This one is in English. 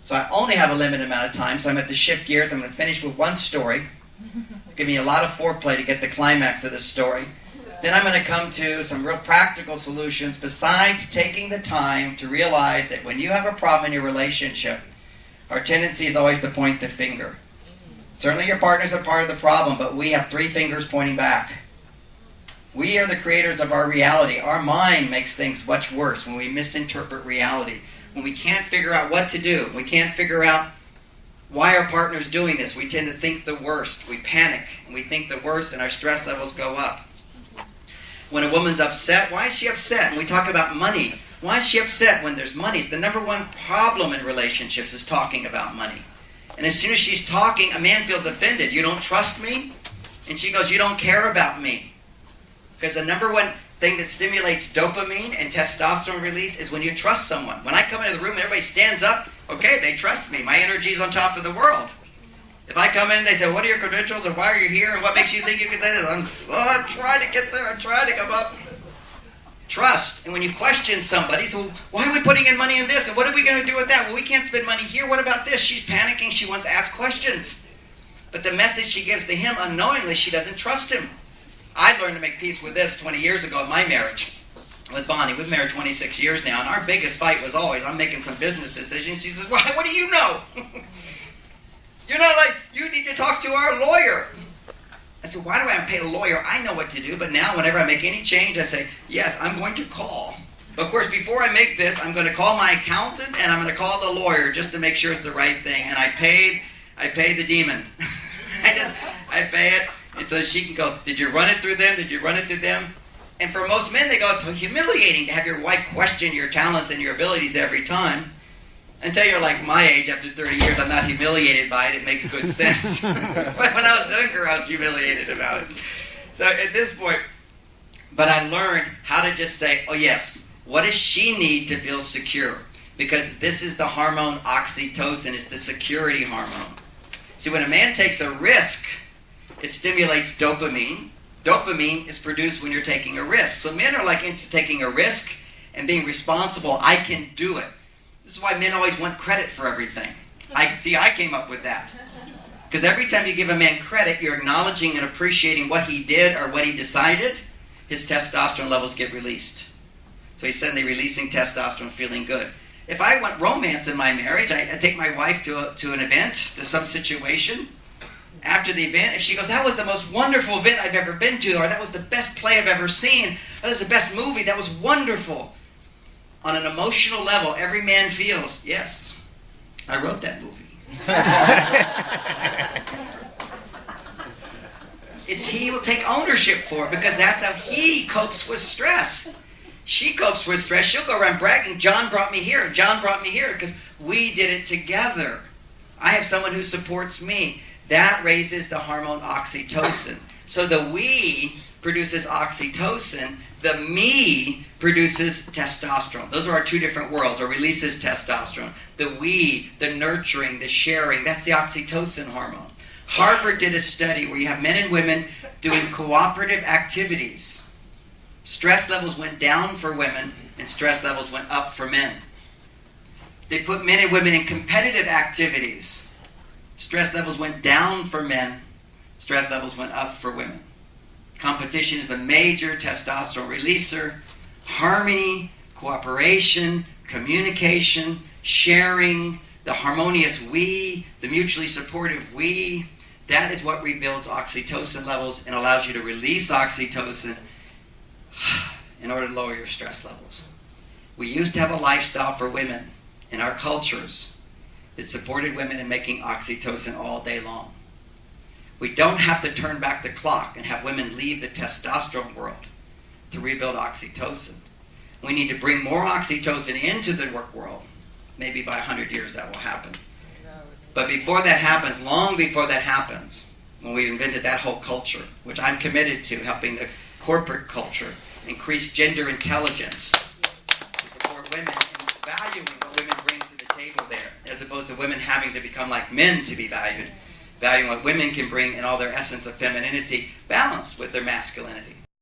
So I only have a limited amount of time, so I'm going to shift gears. I'm going to finish with one story. Give me a lot of foreplay to get the climax of this story. Then I'm going to come to some real practical solutions besides taking the time to realize that when you have a problem in your relationship, our tendency is always to point the finger. Certainly your partners are part of the problem, but we have 3 fingers pointing back. We are the creators of our reality. Our mind makes things much worse when we misinterpret reality. When we can't figure out what to do, we can't figure out why our partner's doing this. We tend to think the worst. We panic, and we think the worst, and our stress levels go up. When a woman's upset, why is she upset? And we talk about money. Why is she upset when there's money? It's the number one problem in relationships is talking about money. And as soon as she's talking, a man feels offended. You don't trust me? And she goes, you don't care about me. Because the number one thing that stimulates dopamine and testosterone release is when you trust someone. When I come into the room and everybody stands up, okay, they trust me. My energy's on top of the world. If I come in and they say, what are your credentials and why are you here and what makes you think you can say this? I'm trying to get there. I'm trying to come up. Trust. And when you question somebody, so why are we putting in money in this? And what are we going to do with that? Well, we can't spend money here. What about this? She's panicking. She wants to ask questions. But the message she gives to him, unknowingly, she doesn't trust him. I learned to make peace with this 20 years ago in my marriage with Bonnie. We've been married 26 years now. And our biggest fight was always, I'm making some business decisions. She says, well, what do you know? You're not like, you need to talk to our lawyer. I said, why do I have to pay a lawyer? I know what to do, but now whenever I make any change, I say, yes, I'm going to call. But of course, before I make this, I'm going to call my accountant and I'm going to call the lawyer just to make sure it's the right thing. And I paid the demon. I pay it. And so she can go, did you run it through them? Did you run it through them? And for most men, they go, it's so humiliating to have your wife question your talents and your abilities every time. Until you're like my age, after 30 years, I'm not humiliated by it. It makes good sense. But when I was younger, I was humiliated about it. So at this point, but I learned how to just say, oh yes, what does she need to feel secure? Because this is the hormone oxytocin. It's the security hormone. See, when a man takes a risk, it stimulates dopamine. Dopamine is produced when you're taking a risk. So men are like into taking a risk and being responsible. I can do it. This is why men always want credit for everything. I came up with that. Because every time you give a man credit, you're acknowledging and appreciating what he did or what he decided, his testosterone levels get released. So he's suddenly releasing testosterone, feeling good. If I want romance in my marriage, I take my wife to an event, to some situation. After the event, if she goes, that was the most wonderful event I've ever been to, or that was the best play I've ever seen, that was the best movie, that was wonderful. On an emotional level, every man feels, yes, I wrote that movie. He will take ownership for it because that's how he copes with stress. She copes with stress. She'll go around bragging, John brought me here, John brought me here, because we did it together. I have someone who supports me. That raises the hormone oxytocin. So the we produces oxytocin. The me produces testosterone. Those are our 2 different worlds, or releases testosterone. The we, the nurturing, the sharing, that's the oxytocin hormone. Harvard did a study where you have men and women doing cooperative activities. Stress levels went down for women, and stress levels went up for men. They put men and women in competitive activities. Stress levels went down for men, stress levels went up for women. Competition is a major testosterone releaser. Harmony, cooperation, communication, sharing, the harmonious we, the mutually supportive we, that is what rebuilds oxytocin levels and allows you to release oxytocin in order to lower your stress levels. We used to have a lifestyle for women in our cultures that supported women in making oxytocin all day long. We don't have to turn back the clock and have women leave the testosterone world to rebuild oxytocin. We need to bring more oxytocin into the work world. Maybe by 100 years that will happen. But before that happens, long before that happens, when we invented that whole culture, which I'm committed to, helping the corporate culture increase gender intelligence to support women and valuing what women bring to the table there, as opposed to women having to become like men to be valued, valuing what women can bring in all their essence of femininity, balanced with their masculinity.